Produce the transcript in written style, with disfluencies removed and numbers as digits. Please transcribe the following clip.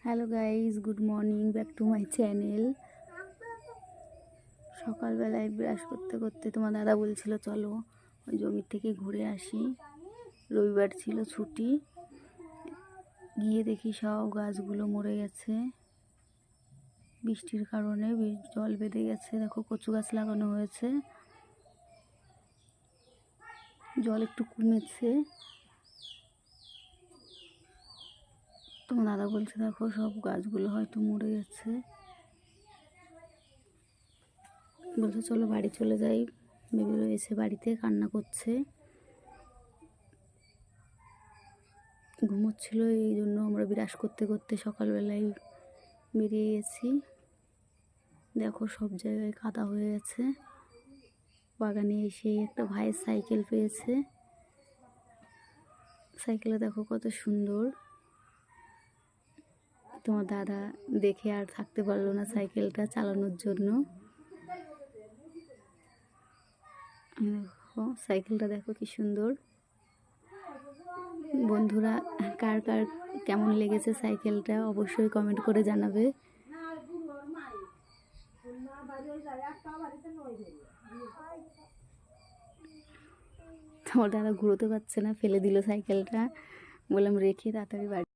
Hello guys, good morning, back to my channel. সকালবেলায় brush করতে করতে তোমার দাদা বলছিল চলো ওই জমির থেকে ঘুরে আসি। রবিবার ছিল, ছুটি। গিয়ে দেখি সব গাছগুলো মরে গেছে বৃষ্টির কারণে, জল বেঁধে গেছে। দেখো কচু গাছ লাগানো হয়েছে, জল একটু কমেছে। তোমার দাদা বলছে দেখো সব গাছগুলো হয়তো মরে গেছে। বলছে চলো বাড়ি চলে যাই। বেবি রয়েছে বাড়িতে, কান্না করছে, ঘুমোচ্ছিল। এই জন্য আমরা বিরাস করতে করতে সকালবেলায় বেরিয়ে গেছি। দেখো সব জায়গায় কাদা হয়ে গেছে। বাগানে এসে একটা ভাইয়ের সাইকেল পেয়েছে। সাইকেলটা দেখো কত সুন্দর। তোমার দাদা দেখে আর থাকতে পারলো না সাইকেলটা চালানোর জন্য। দেখো সাইকেলটা দেখো কি সুন্দর। বন্ধুরা, কার কার কেমন লেগেছে সাইকেলটা অবশ্যই কমেন্ট করে জানাবে। তোমার দাদা ঘুরোতে পারছে না, ফেলে দিল সাইকেলটা। বললাম রেখে তাড়াতাড়ি বাড়ি।